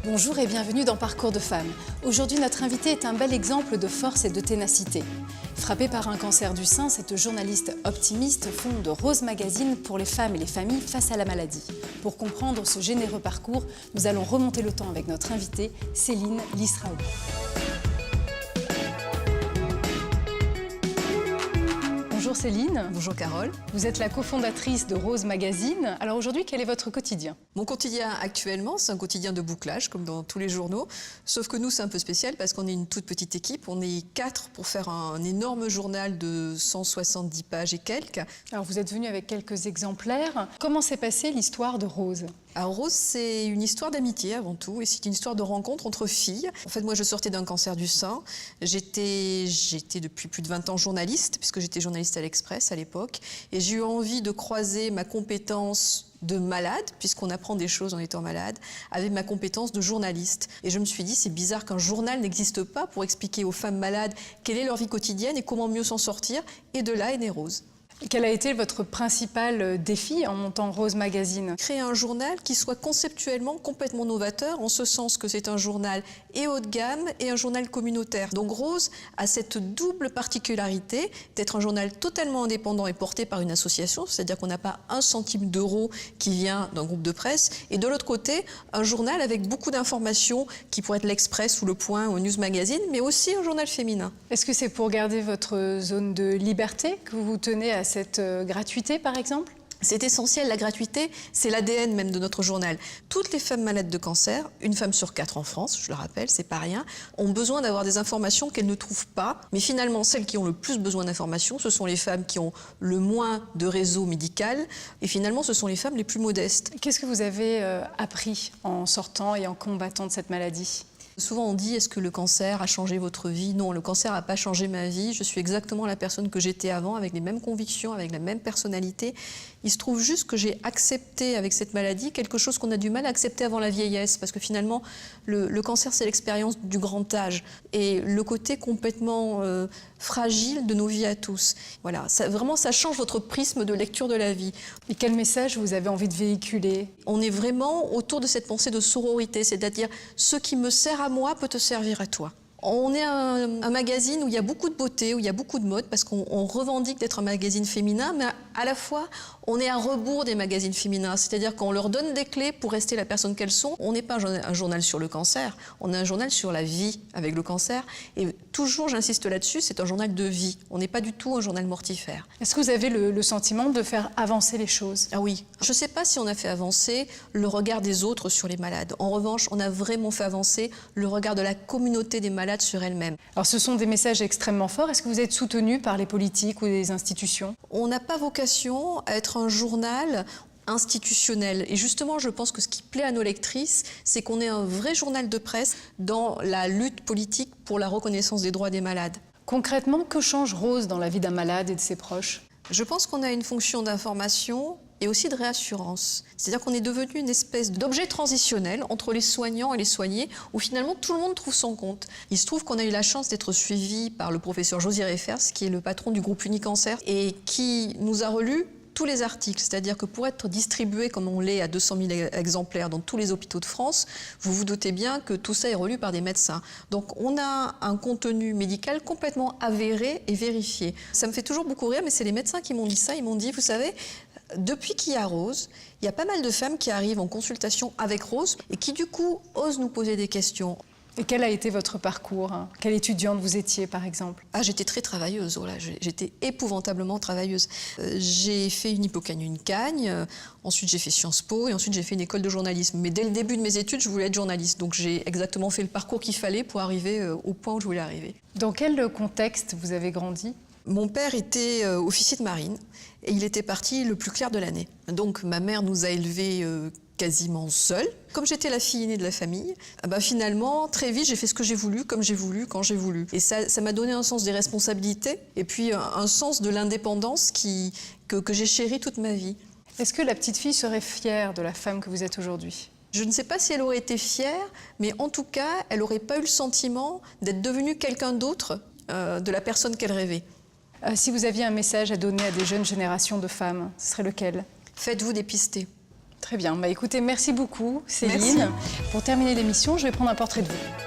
Bonjour et bienvenue dans Parcours de Femmes. Aujourd'hui, notre invitée est un bel exemple de force et de ténacité. Frappée par un cancer du sein, cette journaliste optimiste fonde Rose Magazine pour les femmes et les familles face à la maladie. Pour comprendre ce généreux parcours, nous allons remonter le temps avec notre invitée, Céline Lisraoui. Bonjour Céline. Bonjour Carole. Vous êtes la cofondatrice de Rose Magazine. Alors aujourd'hui, quel est votre quotidien? Mon quotidien actuellement, c'est un quotidien de bouclage, comme dans tous les journaux. Sauf que nous, c'est un peu spécial parce qu'on est une toute petite équipe. On est 4 pour faire un énorme journal de 170 pages et quelques. Alors vous êtes venue avec quelques exemplaires. Comment s'est passée l'histoire de Rose? Alors Rose, c'est une histoire d'amitié avant tout, et c'est une histoire de rencontre entre filles. En fait, moi, je sortais d'un cancer du sein. J'étais depuis plus de 20 ans journaliste, puisque j'étais journaliste à l'Express à l'époque, et j'ai eu envie de croiser ma compétence de malade, puisqu'on apprend des choses en étant malade, avec ma compétence de journaliste. Et je me suis dit, c'est bizarre qu'un journal n'existe pas pour expliquer aux femmes malades quelle est leur vie quotidienne et comment mieux s'en sortir, et de là est née Rose. Quel a été votre principal défi en montant Rose Magazine? Créer un journal qui soit conceptuellement complètement novateur, en ce sens que c'est un journal et haut de gamme et un journal communautaire. Donc Rose a cette double particularité d'être un journal totalement indépendant et porté par une association, c'est-à-dire qu'on n'a pas un centime d'euro qui vient d'un groupe de presse, et de l'autre côté, un journal avec beaucoup d'informations qui pourraient être l'Express ou Le Point ou News Magazine, mais aussi un journal féminin. Est-ce que c'est pour garder votre zone de liberté que vous vous tenez à cette gratuité, par exemple? C'est essentiel, la gratuité, c'est l'ADN même de notre journal. Toutes les femmes malades de cancer, une femme sur 4 en France, je le rappelle, c'est pas rien, ont besoin d'avoir des informations qu'elles ne trouvent pas. Mais finalement, celles qui ont le plus besoin d'informations, ce sont les femmes qui ont le moins de réseau médical. Et finalement, ce sont les femmes les plus modestes. Qu'est-ce que vous avez appris en sortant et en combattant de cette maladie? Souvent on dit, est-ce que le cancer a changé votre vie? Non, le cancer n'a pas changé ma vie. Je suis exactement la personne que j'étais avant, avec les mêmes convictions, avec la même personnalité. Il se trouve juste que j'ai accepté avec cette maladie quelque chose qu'on a du mal à accepter avant la vieillesse, parce que finalement, le cancer, c'est l'expérience du grand âge et le côté complètement fragile de nos vies à tous. Voilà, vraiment, ça change votre prisme de lecture de la vie. Et quel message vous avez envie de véhiculer? On est vraiment autour de cette pensée de sororité, c'est-à-dire ce qui me sert à moi peut te servir à toi. On est un magazine où il y a beaucoup de beauté, où il y a beaucoup de mode, parce qu'on revendique d'être un magazine féminin, mais à la fois, on est à rebours des magazines féminins. C'est-à-dire qu'on leur donne des clés pour rester la personne qu'elles sont. On n'est pas un journal sur le cancer, on est un journal sur la vie avec le cancer. Et toujours, j'insiste là-dessus, c'est un journal de vie. On n'est pas du tout un journal mortifère. Est-ce que vous avez le sentiment de faire avancer les choses? Ah oui. Je ne sais pas si on a fait avancer le regard des autres sur les malades. En revanche, on a vraiment fait avancer le regard de la communauté des malades sur elle-même. Alors ce sont des messages extrêmement forts. Est-ce que vous êtes soutenu par les politiques ou les institutions? On n'a pas vocation à être un journal institutionnel. Et justement, je pense que ce qui plaît à nos lectrices, c'est qu'on est un vrai journal de presse dans la lutte politique pour la reconnaissance des droits des malades. Concrètement, que change Rose dans la vie d'un malade et de ses proches? Je pense qu'on a une fonction d'information et aussi de réassurance. C'est-à-dire qu'on est devenu une espèce d'objet transitionnel entre les soignants et les soignés, où finalement tout le monde trouve son compte. Il se trouve qu'on a eu la chance d'être suivi par le professeur Josy Reifers, qui est le patron du groupe Unicancer, et qui nous a relus tous les articles, c'est-à-dire que pour être distribué comme on l'est à 200 000 exemplaires dans tous les hôpitaux de France, vous vous doutez bien que tout ça est relu par des médecins. Donc on a un contenu médical complètement avéré et vérifié. Ça me fait toujours beaucoup rire, mais c'est les médecins qui m'ont dit ça. Ils m'ont dit, vous savez, depuis qu'il y a Rose, il y a pas mal de femmes qui arrivent en consultation avec Rose et qui du coup osent nous poser des questions. Et quel a été votre parcours? Quelle étudiante vous étiez, par exemple? Ah, j'étais très travailleuse, voilà. J'étais épouvantablement travailleuse. J'ai fait une Hippocagne, une Cagne, ensuite j'ai fait Sciences Po et ensuite j'ai fait une école de journalisme. Mais dès le début de mes études, je voulais être journaliste. Donc j'ai exactement fait le parcours qu'il fallait pour arriver au point où je voulais arriver. Dans quel contexte vous avez grandi? Mon père était officier de marine et il était parti le plus clair de l'année. Donc ma mère nous a élevés quasiment seule. Comme j'étais la fille aînée de la famille, finalement, très vite, j'ai fait ce que j'ai voulu, comme j'ai voulu, quand j'ai voulu. Et ça m'a donné un sens des responsabilités et puis un sens de l'indépendance que j'ai chéri toute ma vie. Est-ce que la petite fille serait fière de la femme que vous êtes aujourd'hui? Je ne sais pas si elle aurait été fière, mais en tout cas, elle n'aurait pas eu le sentiment d'être devenue quelqu'un d'autre de la personne qu'elle rêvait. Si vous aviez un message à donner à des jeunes générations de femmes, ce serait lequel? Faites-vous dépister. Très bien. Bah, écoutez, merci beaucoup, Céline. Merci. Pour terminer l'émission, je vais prendre un portrait de vous.